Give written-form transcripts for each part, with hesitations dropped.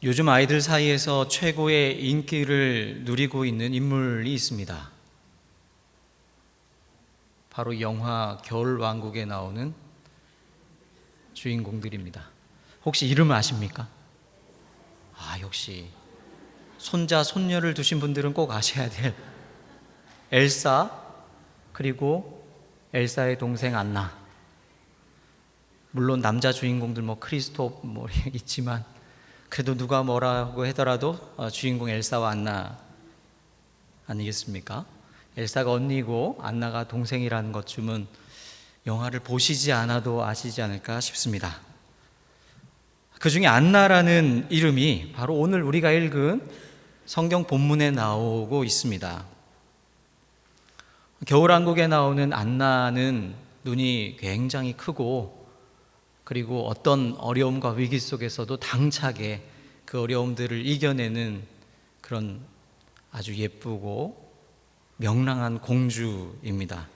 요즘 아이들 사이에서 최고의 인기를 누리고 있는 인물이 있습니다. 바로 영화 겨울왕국에 나오는 주인공들입니다. 혹시 이름을 아십니까? 역시 손자, 손녀를 두신 분들은 꼭 아셔야 될 엘사, 그리고 엘사의 동생 안나. 물론 남자 주인공들 크리스토프 있지만 그래도 누가 뭐라고 하더라도 주인공 엘사와 안나 아니겠습니까? 엘사가 언니고 안나가 동생이라는 것쯤은 영화를 보시지 않아도 아시지 않을까 싶습니다. 그 중에 안나라는 이름이 바로 오늘 우리가 읽은 성경 본문에 나오고 있습니다. 겨울왕국에 나오는 안나는 눈이 굉장히 크고, 그리고 어떤 어려움과 위기 속에서도 당차게 그 어려움들을 이겨내는 그런 아주 예쁘고 명랑한 공주입니다.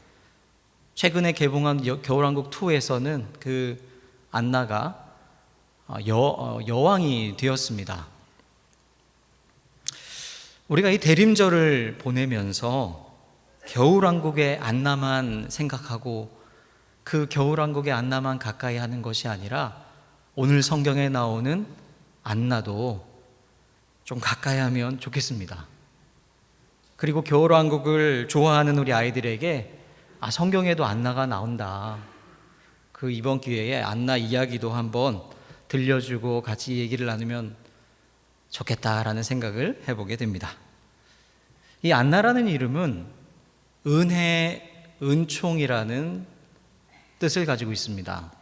최근에 개봉한 겨울왕국 2에서는 그 안나가 여왕이 되었습니다. 우리가 이 대림절을 보내면서 겨울왕국의 안나만 생각하고 그 겨울왕국의 안나만 가까이 하는 것이 아니라 오늘 성경에 나오는 안나도 좀 가까이 하면 좋겠습니다. 그리고 겨울왕국을 좋아하는 우리 아이들에게 성경에도 안나가 나온다, 그 이번 기회에 안나 이야기도 한번 들려주고 같이 얘기를 나누면 좋겠다라는 생각을 해보게 됩니다. 이 안나라는 이름은 은혜, 은총이라는 뜻을 가지고 있습니다.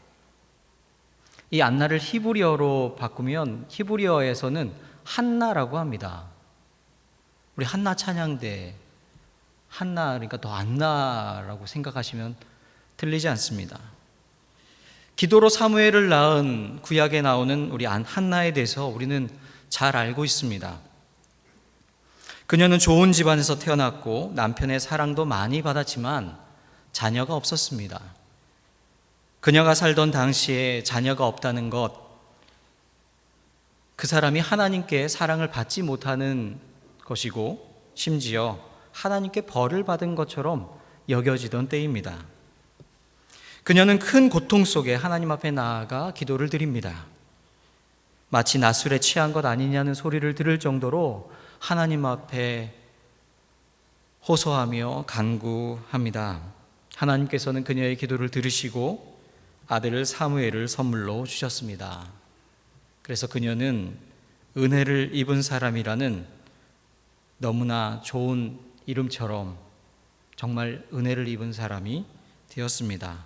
이 안나를 히브리어로 바꾸면 히브리어에서는 한나라고 합니다. 우리 한나 찬양대, 한나 그러니까 더 안나라고 생각하시면 틀리지 않습니다. 기도로 사무엘을 낳은 구약에 나오는 우리 한나에 대해서 우리는 잘 알고 있습니다. 그녀는 좋은 집안에서 태어났고 남편의 사랑도 많이 받았지만 자녀가 없었습니다. 그녀가 살던 당시에 자녀가 없다는 것, 그 사람이 하나님께 사랑을 받지 못하는 것이고 심지어 하나님께 벌을 받은 것처럼 여겨지던 때입니다. 그녀는 큰 고통 속에 하나님 앞에 나아가 기도를 드립니다. 마치 낮술에 취한 것 아니냐는 소리를 들을 정도로 하나님 앞에 호소하며 간구합니다. 하나님께서는 그녀의 기도를 들으시고 아들 사무엘을 선물로 주셨습니다. 그래서 그녀는 은혜를 입은 사람이라는 너무나 좋은 이름처럼 정말 은혜를 입은 사람이 되었습니다.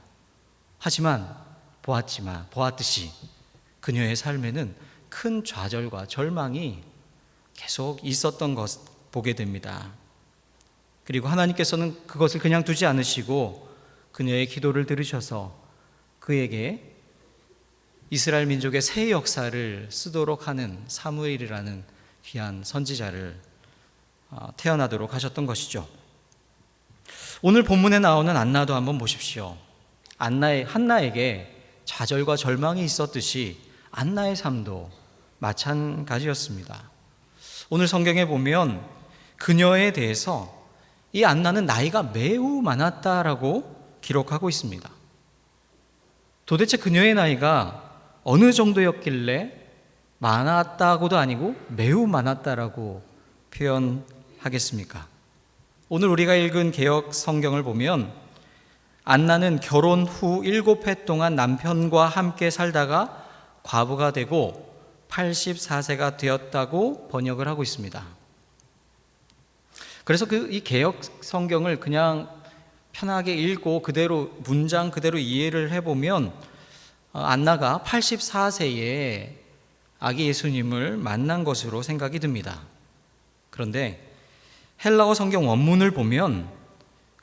하지만 보았듯이 그녀의 삶에는 큰 좌절과 절망이 계속 있었던 것 보게 됩니다. 그리고 하나님께서는 그것을 그냥 두지 않으시고 그녀의 기도를 들으셔서 그에게 이스라엘 민족의 새 역사를 쓰도록 하는 사무엘이라는 귀한 선지자를 태어나도록 하셨던 것이죠. 오늘 본문에 나오는 안나도 한번 보십시오. 한나에게 좌절과 절망이 있었듯이 안나의 삶도 마찬가지였습니다. 오늘 성경에 보면 그녀에 대해서 이 안나는 나이가 매우 많았다라고 기록하고 있습니다. 도대체 그녀의 나이가 어느 정도였길래 많았다고도 아니고 매우 많았다라고 표현하겠습니까? 오늘 우리가 읽은 개역 성경을 보면 안나는 결혼 후 7해 동안 남편과 함께 살다가 과부가 되고 84세가 되었다고 번역을 하고 있습니다. 그래서 이 개역 성경을 그냥 편하게 읽고 그대로 문장 그대로 이해를 해보면 안나가 84세에 아기 예수님을 만난 것으로 생각이 듭니다. 그런데 헬라어 성경 원문을 보면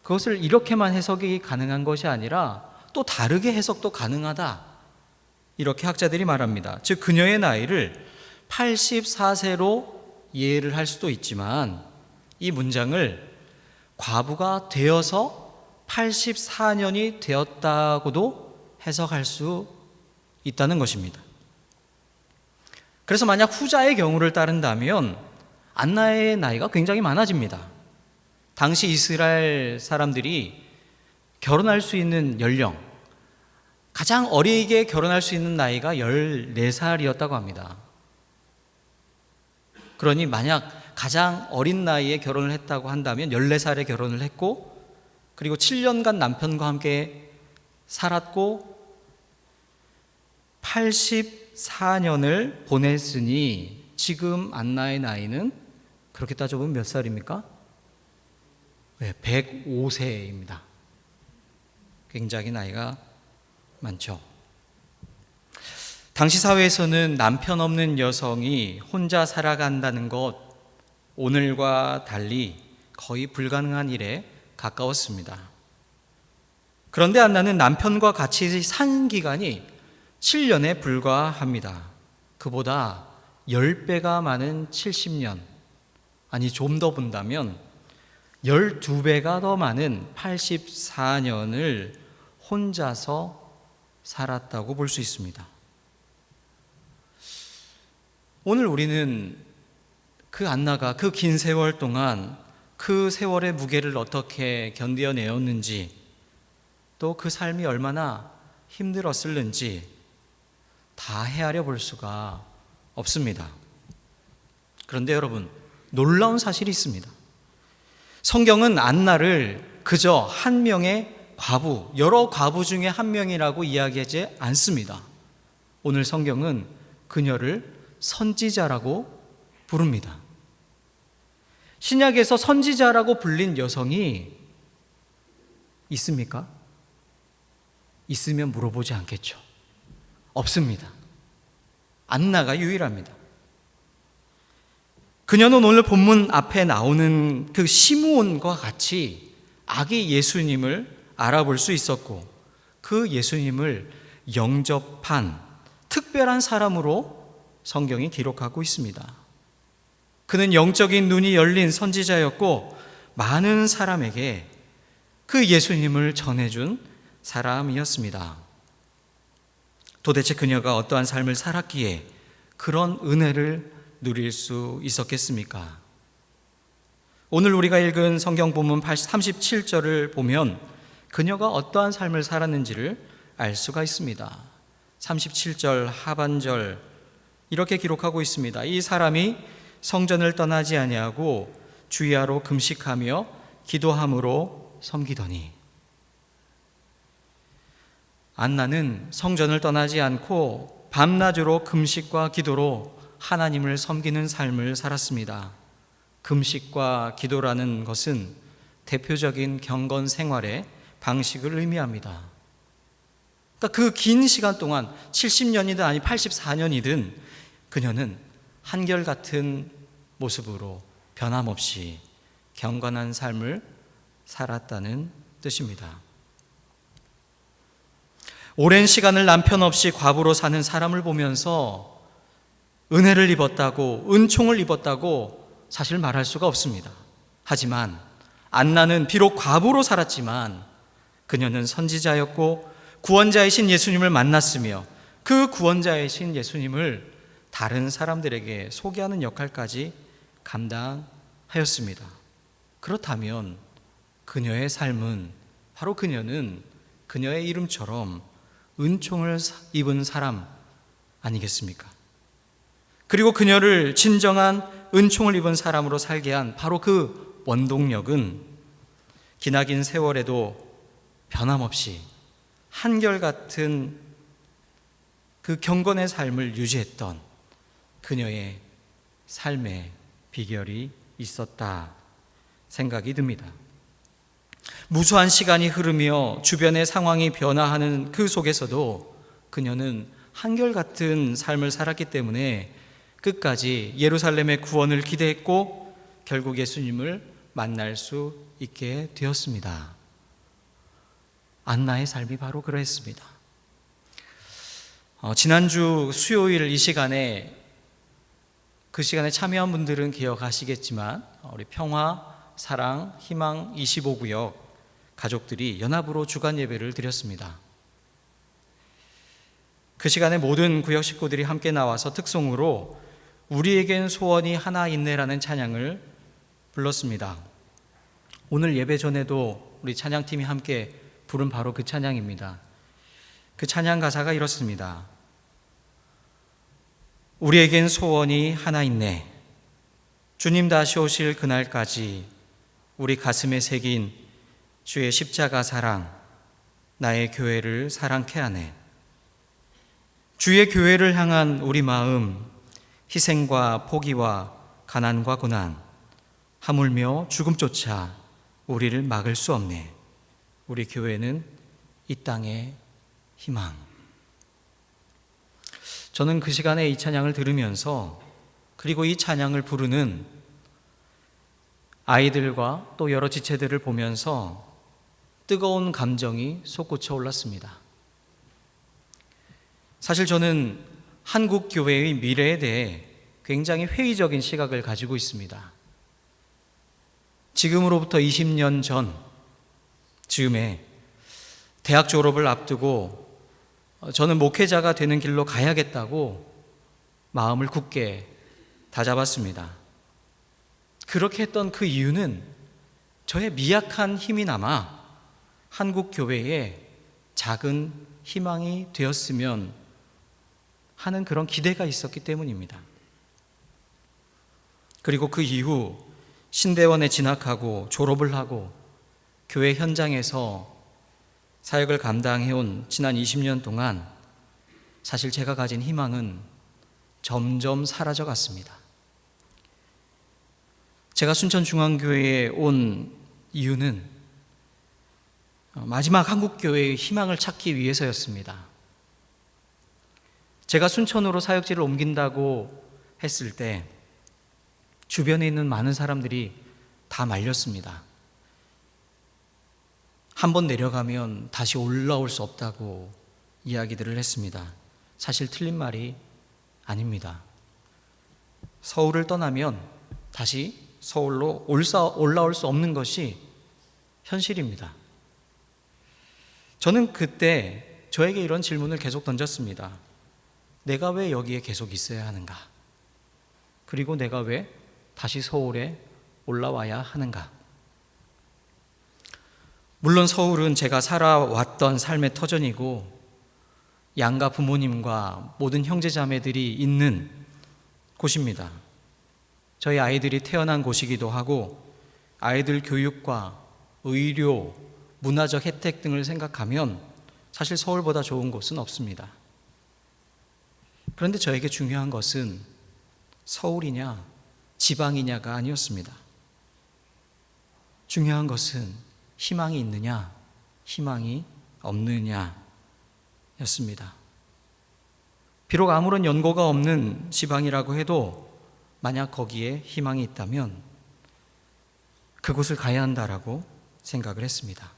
그것을 이렇게만 해석이 가능한 것이 아니라 또 다르게 해석도 가능하다, 이렇게 학자들이 말합니다. 즉 그녀의 나이를 84세로 이해를 할 수도 있지만 이 문장을 과부가 되어서 84년이 되었다고도 해석할 수 있다는 것입니다. 그래서 만약 후자의 경우를 따른다면 안나의 나이가 굉장히 많아집니다. 당시 이스라엘 사람들이 결혼할 수 있는 연령, 가장 어리게 결혼할 수 있는 나이가 14살이었다고 합니다. 그러니 만약 가장 어린 나이에 결혼을 했다고 한다면 14살에 결혼을 했고, 그리고 7년간 남편과 함께 살았고 84년을 보냈으니 지금 안나의 나이는 그렇게 따져보면 몇 살입니까? 네, 105세입니다. 굉장히 나이가 많죠. 당시 사회에서는 남편 없는 여성이 혼자 살아간다는 것, 오늘과 달리 거의 불가능한 일에 가까웠습니다. 그런데 안나는 남편과 같이 산 기간이 7년에 불과합니다. 그보다 10배가 많은 70년, 아니 좀 더 본다면 12배가 더 많은 84년을 혼자서 살았다고 볼 수 있습니다. 오늘 우리는 그 안나가 그 긴 세월 동안 그 세월의 무게를 어떻게 견뎌내었는지, 또 그 삶이 얼마나 힘들었을는지 다 헤아려 볼 수가 없습니다. 그런데 여러분, 놀라운 사실이 있습니다. 성경은 안나를 그저 한 명의 과부, 여러 과부 중에 한 명이라고 이야기하지 않습니다. 오늘 성경은 그녀를 선지자라고 부릅니다. 신약에서 선지자라고 불린 여성이 있습니까? 있으면 물어보지 않겠죠. 없습니다. 안나가 유일합니다. 그녀는 오늘 본문 앞에 나오는 그 시므온과 같이 아기 예수님을 알아볼 수 있었고, 그 예수님을 영접한 특별한 사람으로 성경이 기록하고 있습니다. 그는 영적인 눈이 열린 선지자였고, 많은 사람에게 그 예수님을 전해준 사람이었습니다. 도대체 그녀가 어떠한 삶을 살았기에 그런 은혜를 누릴 수 있었겠습니까? 오늘 우리가 읽은 성경 본문 37절을 보면 그녀가 어떠한 삶을 살았는지를 알 수가 있습니다. 37절 하반절 이렇게 기록하고 있습니다. 이 사람이 성전을 떠나지 아니하고 주야로 금식하며 기도함으로 섬기더니. 안나는 성전을 떠나지 않고 밤낮으로 금식과 기도로 하나님을 섬기는 삶을 살았습니다. 금식과 기도라는 것은 대표적인 경건 생활의 방식을 의미합니다. 그러니까 그 긴 시간 동안 70년이든 아니 84년이든 그녀는 한결같은 모습으로 변함없이 경건한 삶을 살았다는 뜻입니다. 오랜 시간을 남편 없이 과부로 사는 사람을 보면서 은혜를 입었다고, 은총을 입었다고 사실 말할 수가 없습니다. 하지만 안나는 비록 과부로 살았지만 그녀는 선지자였고 구원자이신 예수님을 만났으며 그 구원자이신 예수님을 다른 사람들에게 소개하는 역할까지 감당하였습니다. 그렇다면 그녀의 삶은, 바로 그녀는 그녀의 이름처럼 은총을 입은 사람 아니겠습니까? 그리고 그녀를 진정한 은총을 입은 사람으로 살게 한 바로 그 원동력은 기나긴 세월에도 변함없이 한결같은 그 경건의 삶을 유지했던 그녀의 삶의 비결이 있었다 생각이 듭니다. 무수한 시간이 흐르며 주변의 상황이 변화하는 그 속에서도 그녀는 한결같은 삶을 살았기 때문에 끝까지 예루살렘의 구원을 기대했고 결국 예수님을 만날 수 있게 되었습니다. 안나의 삶이 바로 그러했습니다. 지난주 수요일 이 시간에 그 시간에 참여한 분들은 기억하시겠지만 우리 평화, 사랑, 희망 25구역 가족들이 연합으로 주간 예배를 드렸습니다. 그 시간에 모든 구역 식구들이 함께 나와서 특송으로 우리에겐 소원이 하나 있네라는 찬양을 불렀습니다. 오늘 예배 전에도 우리 찬양팀이 함께 부른 바로 그 찬양입니다. 그 찬양 가사가 이렇습니다. 우리에겐 소원이 하나 있네. 주님 다시 오실 그날까지 우리 가슴에 새긴 주의 십자가 사랑, 나의 교회를 사랑케 하네. 주의 교회를 향한 우리 마음, 희생과 포기와 가난과 고난, 하물며 죽음조차 우리를 막을 수 없네. 우리 교회는 이 땅의 희망. 저는 그 시간에 이 찬양을 들으면서, 그리고 이 찬양을 부르는 아이들과 또 여러 지체들을 보면서 뜨거운 감정이 솟구쳐 올랐습니다. 사실 저는 한국 교회의 미래에 대해 굉장히 회의적인 시각을 가지고 있습니다. 지금으로부터 20년 전 즈음에 대학 졸업을 앞두고 저는 목회자가 되는 길로 가야겠다고 마음을 굳게 다잡았습니다. 그렇게 했던 그 이유는 저의 미약한 힘이나마 한국 교회에 작은 희망이 되었으면 하는 그런 기대가 있었기 때문입니다. 그리고 그 이후 신대원에 진학하고 졸업을 하고 교회 현장에서 사역을 감당해온 지난 20년 동안 사실 제가 가진 희망은 점점 사라져 갔습니다. 제가 순천중앙교회에 온 이유는 마지막 한국교회의 희망을 찾기 위해서였습니다. 제가 순천으로 사역지를 옮긴다고 했을 때 주변에 있는 많은 사람들이 다 말렸습니다. 한번 내려가면 다시 올라올 수 없다고 이야기들을 했습니다. 사실 틀린 말이 아닙니다. 서울을 떠나면 다시 서울로 올라올 수 없는 것이 현실입니다. 저는 그때 저에게 이런 질문을 계속 던졌습니다. 내가 왜 여기에 계속 있어야 하는가? 그리고 내가 왜 다시 서울에 올라와야 하는가? 물론 서울은 제가 살아왔던 삶의 터전이고 양가 부모님과 모든 형제자매들이 있는 곳입니다. 저희 아이들이 태어난 곳이기도 하고 아이들 교육과 의료, 문화적 혜택 등을 생각하면 사실 서울보다 좋은 곳은 없습니다. 그런데 저에게 중요한 것은 서울이냐 지방이냐가 아니었습니다. 중요한 것은 희망이 있느냐 희망이 없느냐 였습니다. 비록 아무런 연고가 없는 지방이라고 해도 만약 거기에 희망이 있다면 그곳을 가야 한다라고 생각을 했습니다.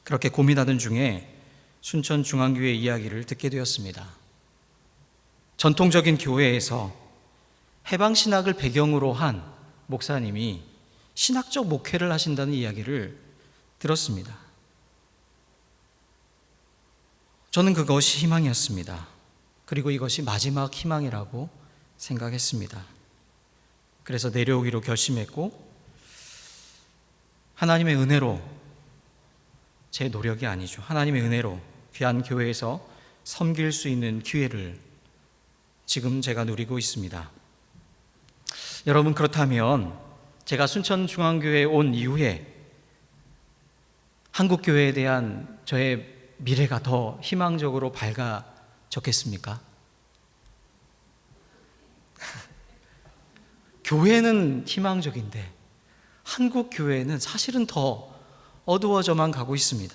그렇게 고민하던 중에 순천중앙교회 이야기를 듣게 되었습니다. 전통적인 교회에서 해방신학을 배경으로 한 목사님이 신학적 목회를 하신다는 이야기를 들었습니다. 저는 그것이 희망이었습니다. 그리고 이것이 마지막 희망이라고 생각했습니다. 그래서 내려오기로 결심했고 하나님의 은혜로, 제 노력이 아니죠, 하나님의 은혜로 귀한 교회에서 섬길 수 있는 기회를 지금 제가 누리고 있습니다. 여러분, 그렇다면 제가 순천중앙교회에 온 이후에 한국교회에 대한 저의 미래가 더 희망적으로 밝아졌겠습니까? 교회는 희망적인데 한국교회는 사실은 더 어두워져만 가고 있습니다.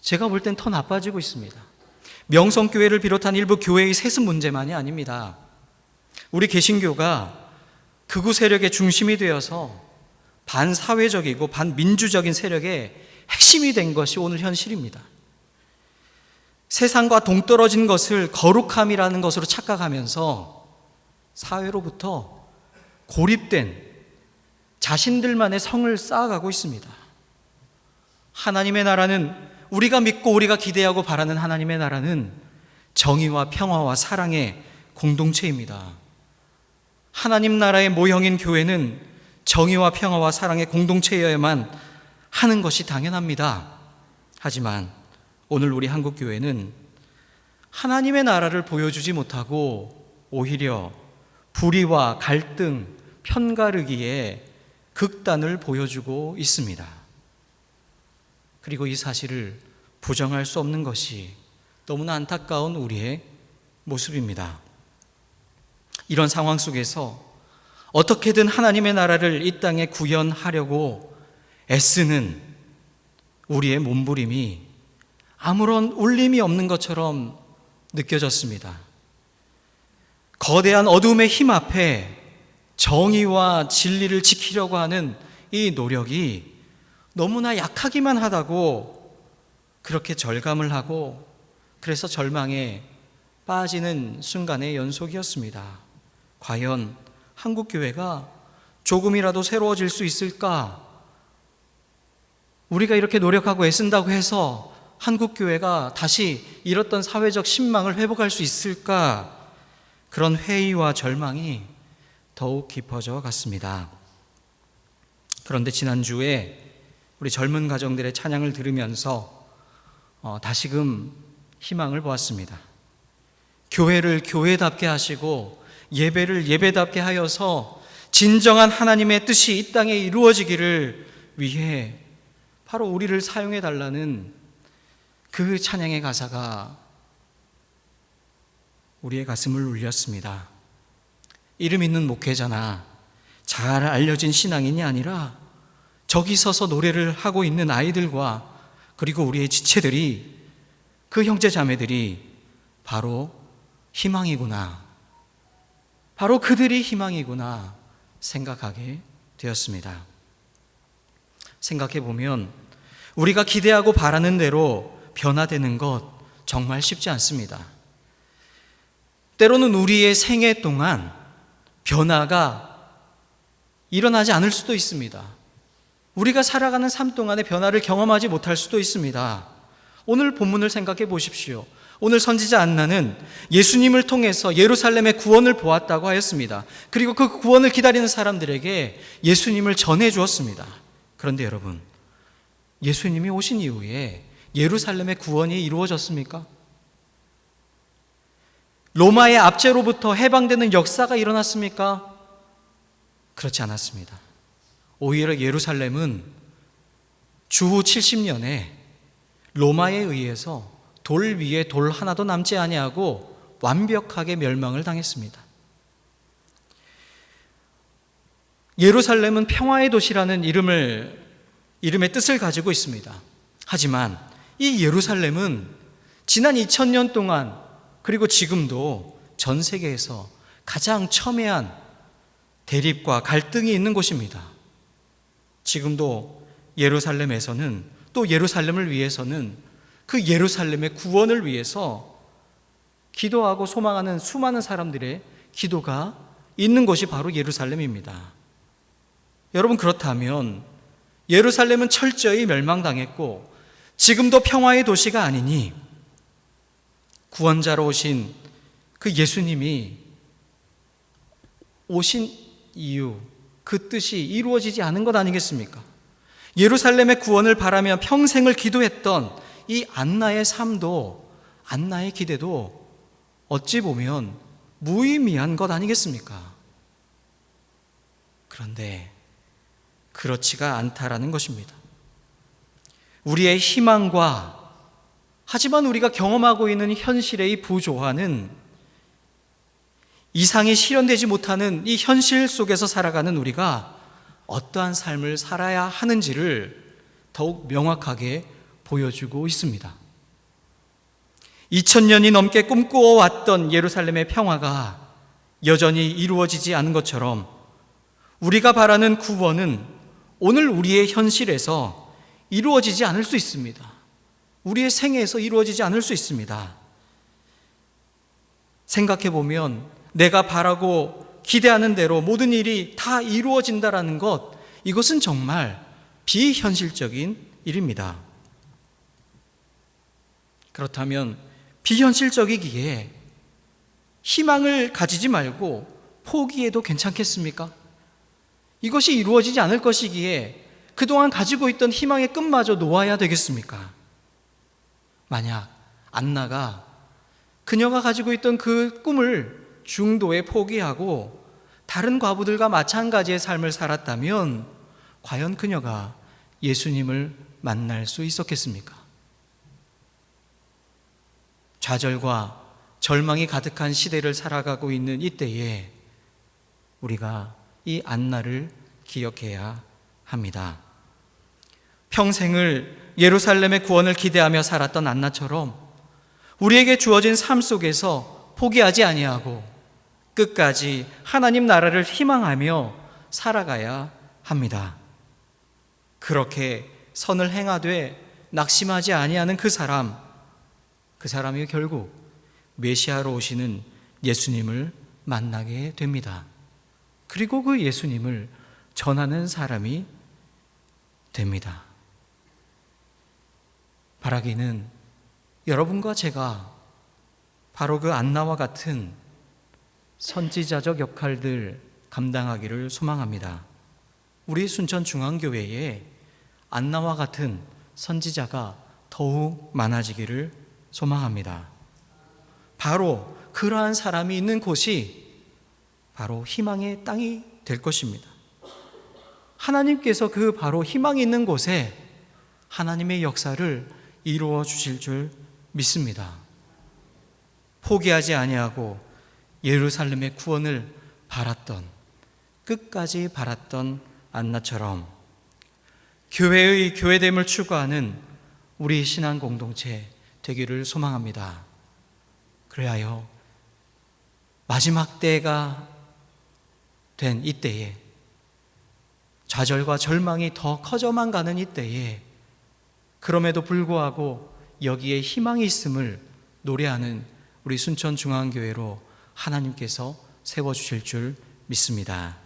제가 볼 땐 더 나빠지고 있습니다. 명성교회를 비롯한 일부 교회의 세습 문제만이 아닙니다. 우리 개신교가 극우 세력의 중심이 되어서 반사회적이고 반민주적인 세력의 핵심이 된 것이 오늘 현실입니다. 세상과 동떨어진 것을 거룩함이라는 것으로 착각하면서 사회로부터 고립된 자신들만의 성을 쌓아가고 있습니다. 하나님의 나라는 우리가 믿고 우리가 기대하고 바라는 하나님의 나라는 정의와 평화와 사랑의 공동체입니다. 하나님 나라의 모형인 교회는 정의와 평화와 사랑의 공동체여야만 하는 것이 당연합니다. 하지만 오늘 우리 한국교회는 하나님의 나라를 보여주지 못하고 오히려 불의와 갈등, 편가르기에 극단을 보여주고 있습니다. 그리고 이 사실을 부정할 수 없는 것이 너무나 안타까운 우리의 모습입니다. 이런 상황 속에서 어떻게든 하나님의 나라를 이 땅에 구현하려고 애쓰는 우리의 몸부림이 아무런 울림이 없는 것처럼 느껴졌습니다. 거대한 어둠의 힘 앞에 정의와 진리를 지키려고 하는 이 노력이 너무나 약하기만 하다고 그렇게 절감을 하고 그래서 절망에 빠지는 순간의 연속이었습니다. 과연 한국교회가 조금이라도 새로워질 수 있을까? 우리가 이렇게 노력하고 애쓴다고 해서 한국교회가 다시 잃었던 사회적 신망을 회복할 수 있을까? 그런 회의와 절망이 더욱 깊어져 갔습니다. 그런데 지난주에 우리 젊은 가정들의 찬양을 들으면서 다시금 희망을 보았습니다. 교회를 교회답게 하시고 예배를 예배답게 하여서 진정한 하나님의 뜻이 이 땅에 이루어지기를 위해 바로 우리를 사용해 달라는 그 찬양의 가사가 우리의 가슴을 울렸습니다. 이름 있는 목회자나 잘 알려진 신앙인이 아니라 저기 서서 노래를 하고 있는 아이들과 그리고 우리의 지체들이, 그 형제 자매들이 바로 희망이구나, 바로 그들이 희망이구나 생각하게 되었습니다. 생각해 보면 우리가 기대하고 바라는 대로 변화되는 것 정말 쉽지 않습니다. 때로는 우리의 생애 동안 변화가 일어나지 않을 수도 있습니다. 우리가 살아가는 삶 동안에 변화를 경험하지 못할 수도 있습니다. 오늘 본문을 생각해 보십시오. 오늘 선지자 안나는 예수님을 통해서 예루살렘의 구원을 보았다고 하였습니다. 그리고 그 구원을 기다리는 사람들에게 예수님을 전해 주었습니다. 그런데 여러분, 예수님이 오신 이후에 예루살렘의 구원이 이루어졌습니까? 로마의 압제로부터 해방되는 역사가 일어났습니까? 그렇지 않았습니다. 오히려 예루살렘은 주후 70년에 로마에 의해서 돌 위에 돌 하나도 남지 아니하고 완벽하게 멸망을 당했습니다. 예루살렘은 평화의 도시라는 이름의 뜻을 가지고 있습니다. 하지만 이 예루살렘은 지난 2000년 동안 그리고 지금도 전 세계에서 가장 첨예한 대립과 갈등이 있는 곳입니다. 지금도 예루살렘에서는, 또 예루살렘을 위해서는 그 예루살렘의 구원을 위해서 기도하고 소망하는 수많은 사람들의 기도가 있는 곳이 바로 예루살렘입니다. 여러분, 그렇다면 예루살렘은 철저히 멸망당했고 지금도 평화의 도시가 아니니 구원자로 오신 그 예수님이 오신 이유, 그 뜻이 이루어지지 않은 것 아니겠습니까? 예루살렘의 구원을 바라며 평생을 기도했던 이 안나의 삶도, 안나의 기대도 어찌 보면 무의미한 것 아니겠습니까? 그런데 그렇지가 않다라는 것입니다. 우리의 희망과, 하지만 우리가 경험하고 있는 현실의 이 부조화는, 이상이 실현되지 못하는 이 현실 속에서 살아가는 우리가 어떠한 삶을 살아야 하는지를 더욱 명확하게 보여주고 있습니다. 2000년이 넘게 꿈꾸어왔던 예루살렘의 평화가 여전히 이루어지지 않은 것처럼 우리가 바라는 구원은 오늘 우리의 현실에서 이루어지지 않을 수 있습니다. 우리의 생애에서 이루어지지 않을 수 있습니다. 생각해 보면 내가 바라고 기대하는 대로 모든 일이 다 이루어진다라는 것, 이것은 정말 비현실적인 일입니다. 그렇다면 비현실적이기에 희망을 가지지 말고 포기해도 괜찮겠습니까? 이것이 이루어지지 않을 것이기에 그동안 가지고 있던 희망의 끝마저 놓아야 되겠습니까? 만약 안나가 그녀가 가지고 있던 그 꿈을 중도에 포기하고 다른 과부들과 마찬가지의 삶을 살았다면 과연 그녀가 예수님을 만날 수 있었겠습니까? 좌절과 절망이 가득한 시대를 살아가고 있는 이때에 우리가 이 안나를 기억해야 합니다. 평생을 예루살렘의 구원을 기대하며 살았던 안나처럼 우리에게 주어진 삶 속에서 포기하지 아니하고 끝까지 하나님 나라를 희망하며 살아가야 합니다. 그렇게 선을 행하되 낙심하지 아니하는 그 사람이 결국 메시아로 오시는 예수님을 만나게 됩니다. 그리고 그 예수님을 전하는 사람이 됩니다. 바라기는 여러분과 제가 바로 그 안나와 같은 선지자적 역할들 감당하기를 소망합니다. 우리 순천중앙교회에 안나와 같은 선지자가 더욱 많아지기를 소망합니다. 바로 그러한 사람이 있는 곳이 바로 희망의 땅이 될 것입니다. 하나님께서 그 바로 희망이 있는 곳에 하나님의 역사를 이루어 주실 줄 믿습니다. 포기하지 아니하고 예루살렘의 구원을 끝까지 바랐던 안나처럼 교회의 교회됨을 추구하는 우리 신앙 공동체 되기를 소망합니다. 그래야 마지막 때가 된 이때에 좌절과 절망이 더 커져만 가는 이때에 그럼에도 불구하고 여기에 희망이 있음을 노래하는 우리 순천중앙교회로 하나님께서 세워주실 줄 믿습니다.